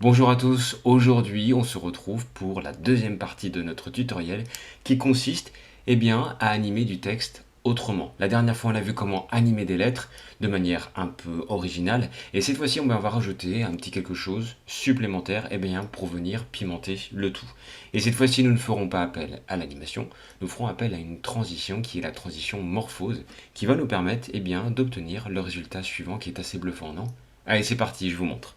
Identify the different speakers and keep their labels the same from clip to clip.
Speaker 1: Bonjour à tous, aujourd'hui on se retrouve pour la deuxième partie de notre tutoriel qui consiste à animer du texte autrement. La dernière fois on a vu comment animer des lettres de manière un peu originale et cette fois-ci on va rajouter un petit quelque chose supplémentaire pour venir pimenter le tout. Et cette fois-ci nous ne ferons pas appel à l'animation, nous ferons appel à une transition qui est la transition morphose qui va nous permettre d'obtenir le résultat suivant qui est assez bluffant, non? Allez c'est parti, je vous montre.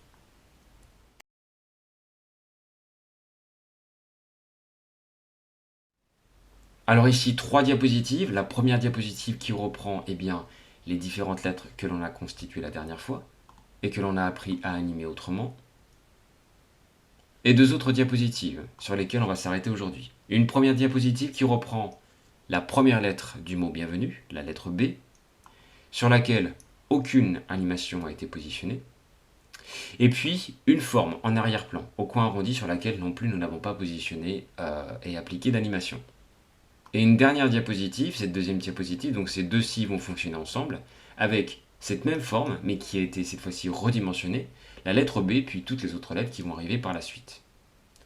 Speaker 1: Alors ici, trois diapositives. La première diapositive qui reprend les différentes lettres que l'on a constituées la dernière fois et que l'on a appris à animer autrement. Et deux autres diapositives sur lesquelles on va s'arrêter aujourd'hui. Une première diapositive qui reprend la première lettre du mot bienvenue, la lettre B, sur laquelle aucune animation a été positionnée. Et puis une forme en arrière-plan, au coin arrondi, sur laquelle non plus nous n'avons pas positionné et appliqué d'animation. Et une dernière diapositive, cette deuxième diapositive, donc ces deux-ci vont fonctionner ensemble, avec cette même forme, mais qui a été cette fois-ci redimensionnée, la lettre B, puis toutes les autres lettres qui vont arriver par la suite.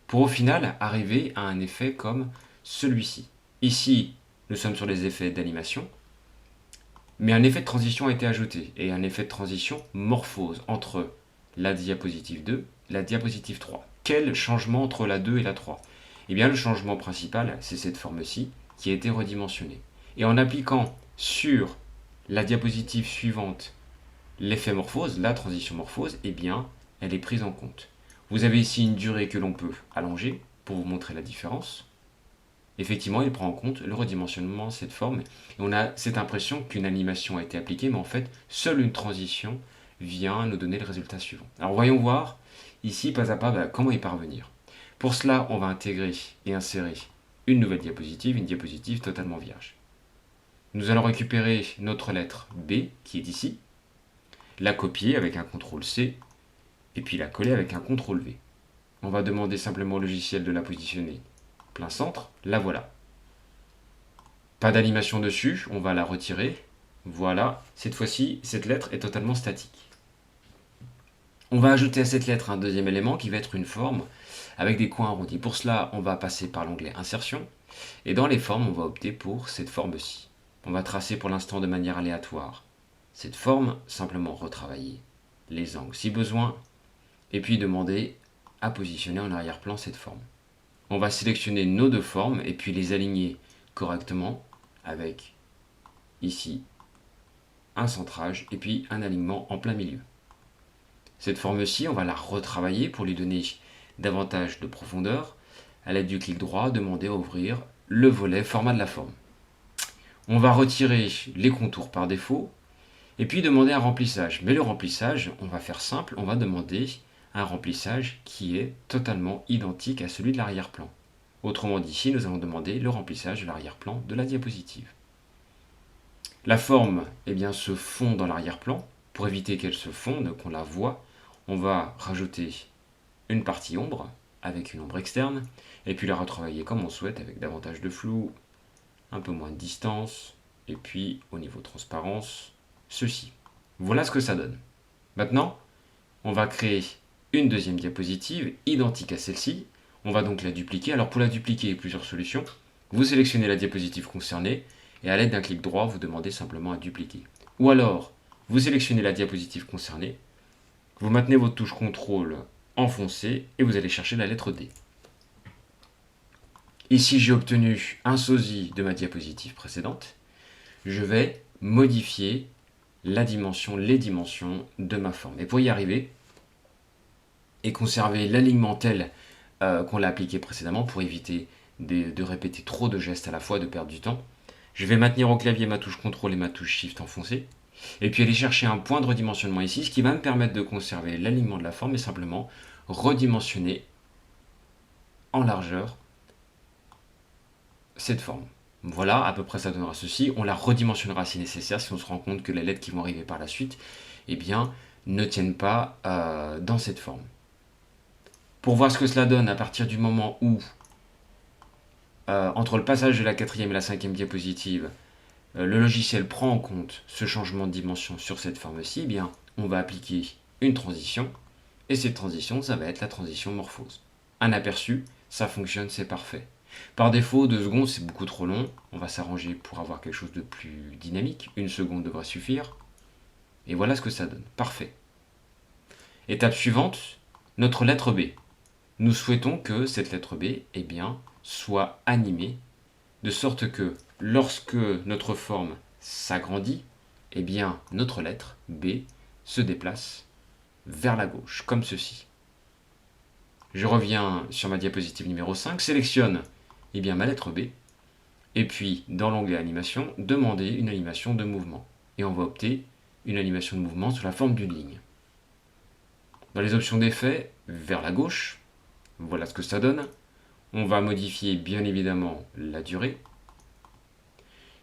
Speaker 1: Pour au final arriver à un effet comme celui-ci. Ici, nous sommes sur les effets d'animation, mais un effet de transition a été ajouté, et un effet de transition morphose entre la diapositive 2 et la diapositive 3. Quel changement entre la 2 et la 3? Eh bien, le changement principal, c'est cette forme-ci, qui a été redimensionnée. Et en appliquant sur la diapositive suivante l'effet morphose, la transition morphose, elle est prise en compte. Vous avez ici une durée que l'on peut allonger pour vous montrer la différence. Effectivement, il prend en compte le redimensionnement de cette forme. Et on a cette impression qu'une animation a été appliquée, mais en fait, seule une transition vient nous donner le résultat suivant. Alors voyons voir, ici, pas à pas, comment y parvenir. Pour cela, on va intégrer et insérer une nouvelle diapositive, une diapositive totalement vierge. Nous allons récupérer notre lettre B, qui est ici, la copier avec un CTRL-C, et puis la coller avec un CTRL-V. On va demander simplement au logiciel de la positionner plein centre, la voilà. Pas d'animation dessus, on va la retirer. Voilà, cette fois-ci, cette lettre est totalement statique. On va ajouter à cette lettre un deuxième élément qui va être une forme avec des coins arrondis. Pour cela, on va passer par l'onglet Insertion. Et dans les formes, on va opter pour cette forme-ci. On va tracer pour l'instant de manière aléatoire cette forme, simplement retravailler les angles si besoin, et puis demander à positionner en arrière-plan cette forme. On va sélectionner nos deux formes et puis les aligner correctement avec ici un centrage et puis un alignement en plein milieu. Cette forme-ci, on va la retravailler pour lui donner davantage de profondeur. À l'aide du clic droit, demander à ouvrir le volet format de la forme. On va retirer les contours par défaut et puis demander un remplissage. Mais le remplissage, on va faire simple, on va demander un remplissage qui est totalement identique à celui de l'arrière-plan. Autrement dit, ici, nous allons demander le remplissage de l'arrière-plan de la diapositive. La forme se fond dans l'arrière-plan. Pour éviter qu'elle se fonde, qu'on la voit, on va rajouter une partie ombre avec une ombre externe et puis la retravailler comme on souhaite avec davantage de flou, un peu moins de distance et puis au niveau transparence, ceci. Voilà ce que ça donne. Maintenant, on va créer une deuxième diapositive identique à celle-ci. On va donc la dupliquer. Alors pour la dupliquer, il y a plusieurs solutions. Vous sélectionnez la diapositive concernée et à l'aide d'un clic droit, vous demandez simplement à dupliquer. Ou alors, vous sélectionnez la diapositive concernée, vous maintenez votre touche CTRL enfoncée et vous allez chercher la lettre D. Ici, j'ai obtenu un sosie de ma diapositive précédente. Je vais modifier la dimension, les dimensions de ma forme. Et pour y arriver, et conserver l'alignement tel qu'on l'a appliqué précédemment pour éviter de répéter trop de gestes à la fois, de perdre du temps, je vais maintenir au clavier ma touche CTRL et ma touche SHIFT enfoncée, et puis aller chercher un point de redimensionnement ici, ce qui va me permettre de conserver l'alignement de la forme et simplement redimensionner en largeur cette forme. Voilà, à peu près ça donnera ceci. On la redimensionnera si nécessaire, si on se rend compte que les lettres qui vont arriver par la suite ne tiennent pas dans cette forme. Pour voir ce que cela donne à partir du moment où, entre le passage de la quatrième et la cinquième diapositive, le logiciel prend en compte ce changement de dimension sur cette forme-ci, on va appliquer une transition Et cette transition, ça va être la transition morphose. Un aperçu, ça fonctionne, c'est parfait. Par défaut, 2 secondes, c'est beaucoup trop long. On va s'arranger pour avoir quelque chose de plus dynamique. 1 seconde devrait suffire. Et voilà ce que ça donne. Parfait. Étape suivante, notre lettre B. Nous souhaitons que cette lettre B eh bien, soit animée, de sorte que lorsque notre forme s'agrandit, eh bien, notre lettre B se déplace vers la gauche, comme ceci. Je reviens sur ma diapositive numéro 5, sélectionne eh bien, ma lettre B, et puis dans l'onglet animation, demander une animation de mouvement. Et on va opter une animation de mouvement sous la forme d'une ligne. Dans les options d'effet, vers la gauche, voilà ce que ça donne. On va modifier bien évidemment la durée,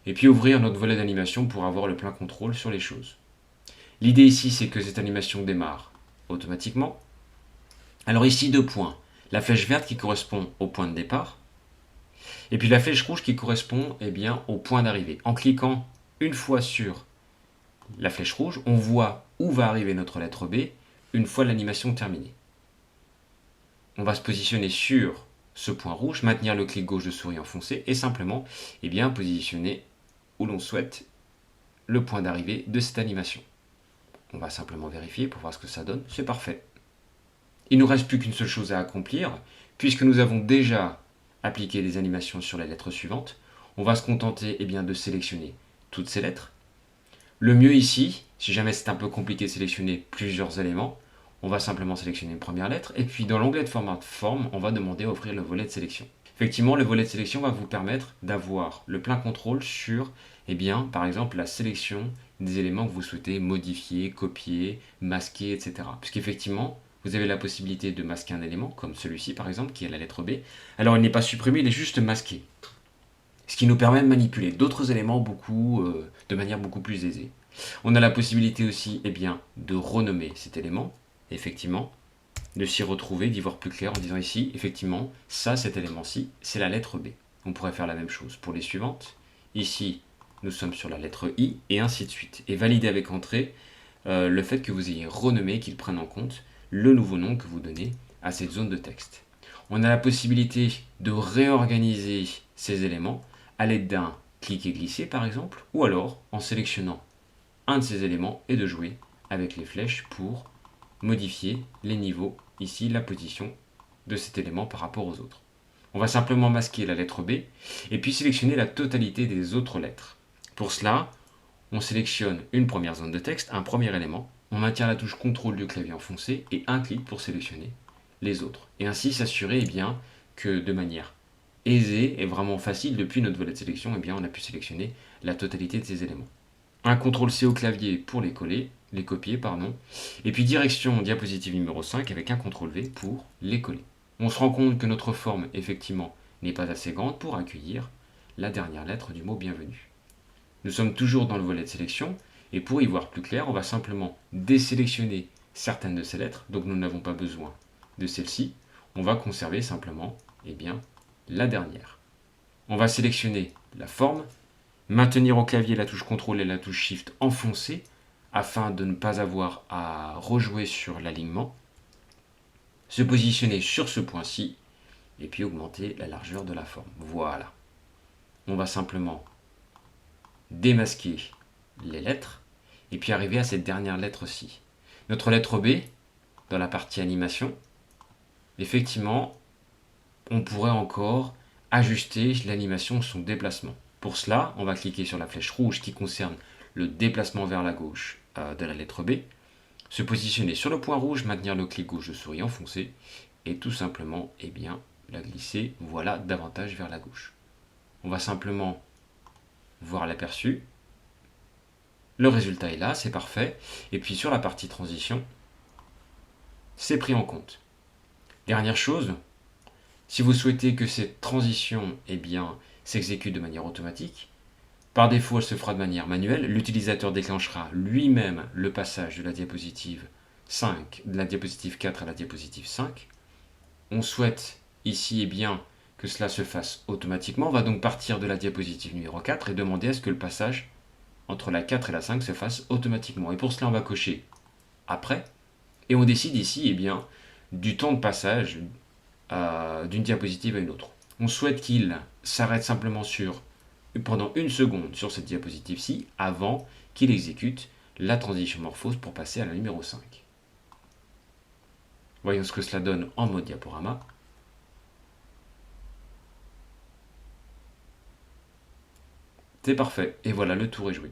Speaker 1: et puis ouvrir notre volet d'animation pour avoir le plein contrôle sur les choses. L'idée ici, c'est que cette animation démarre automatiquement. Alors ici, 2 points. La flèche verte qui correspond au point de départ, et puis la flèche rouge qui correspond eh bien, au point d'arrivée. En cliquant une fois sur la flèche rouge, on voit où va arriver notre lettre B une fois l'animation terminée. On va se positionner sur ce point rouge, maintenir le clic gauche de souris enfoncé et simplement eh bien, positionner où l'on souhaite le point d'arrivée de cette animation. On va simplement vérifier pour voir ce que ça donne. C'est parfait. Il ne nous reste plus qu'une seule chose à accomplir, puisque nous avons déjà appliqué des animations sur les lettres suivantes. On va se contenter eh bien, de sélectionner toutes ces lettres. Le mieux ici, si jamais c'est un peu compliqué de sélectionner plusieurs éléments, on va simplement sélectionner une première lettre, et puis dans l'onglet de format de forme, on va demander à ouvrir le volet de sélection. Effectivement, le volet de sélection va vous permettre d'avoir le plein contrôle sur, eh bien, par exemple, la sélection des éléments que vous souhaitez modifier, copier, masquer, etc. Puisqu'effectivement, vous avez la possibilité de masquer un élément, comme celui-ci par exemple, qui est la lettre B. Alors il n'est pas supprimé, il est juste masqué. Ce qui nous permet de manipuler d'autres éléments de manière beaucoup plus aisée. On a la possibilité aussi eh bien, de renommer cet élément, effectivement, de s'y retrouver, d'y voir plus clair en disant ici, effectivement, ça, cet élément-ci, c'est la lettre B. On pourrait faire la même chose pour les suivantes. Ici, nous sommes sur la lettre I, et ainsi de suite. Et valider avec entrée le fait que vous ayez renommé, qu'il prenne en compte le nouveau nom que vous donnez à cette zone de texte. On a la possibilité de réorganiser ces éléments à l'aide d'un clic et glisser par exemple, ou alors en sélectionnant un de ces éléments et de jouer avec les flèches pour modifier les niveaux, ici la position de cet élément par rapport aux autres. On va simplement masquer la lettre B et puis sélectionner la totalité des autres lettres. Pour cela, on sélectionne une première zone de texte, un premier élément, on maintient la touche CTRL du clavier enfoncé et un clic pour sélectionner les autres. Et ainsi s'assurer eh bien, que de manière aisée et vraiment facile, depuis notre volet de sélection, eh bien, on a pu sélectionner la totalité de ces éléments. Un CTRL-C au clavier pour les copier, et puis direction diapositive numéro 5 avec un CTRL-V pour les coller. On se rend compte que notre forme, effectivement, n'est pas assez grande pour accueillir la dernière lettre du mot bienvenue. Nous sommes toujours dans le volet de sélection, et pour y voir plus clair, on va simplement désélectionner certaines de ces lettres, donc nous n'avons pas besoin de celle-ci. On va conserver simplement eh bien, la dernière. On va sélectionner la forme, maintenir au clavier la touche CTRL et la touche SHIFT enfoncée, afin de ne pas avoir à rejouer sur l'alignement, se positionner sur ce point-ci, et puis augmenter la largeur de la forme. Voilà. On va simplement démasquer les lettres, et puis arriver à cette dernière lettre-ci. Notre lettre B, dans la partie animation, effectivement, on pourrait encore ajuster l'animation, son déplacement. Pour cela, on va cliquer sur la flèche rouge qui concerne le déplacement vers la gauche de la lettre B, se positionner sur le point rouge, maintenir le clic gauche de souris enfoncé, et tout simplement eh bien, la glisser voilà, davantage vers la gauche. On va simplement voir l'aperçu. Le résultat est là, c'est parfait. Et puis sur la partie transition, c'est pris en compte. Dernière chose, si vous souhaitez que cette transition eh bien, s'exécute de manière automatique, par défaut elle se fera de manière manuelle, l'utilisateur déclenchera lui-même le passage de la diapositive 5, de la diapositive 4 à la diapositive 5. On souhaite ici eh bien, que cela se fasse automatiquement. On va donc partir de la diapositive numéro 4 et demander à ce que le passage entre la 4 et la 5 se fasse automatiquement. Et pour cela, on va cocher après. Et on décide ici eh bien, du temps de passage d'une diapositive à une autre. On souhaite qu'il s'arrête simplement pendant une seconde sur cette diapositive-ci avant qu'il exécute la transition morphose pour passer à la numéro 5. Voyons ce que cela donne en mode diaporama. C'est parfait, et voilà, le tour est joué.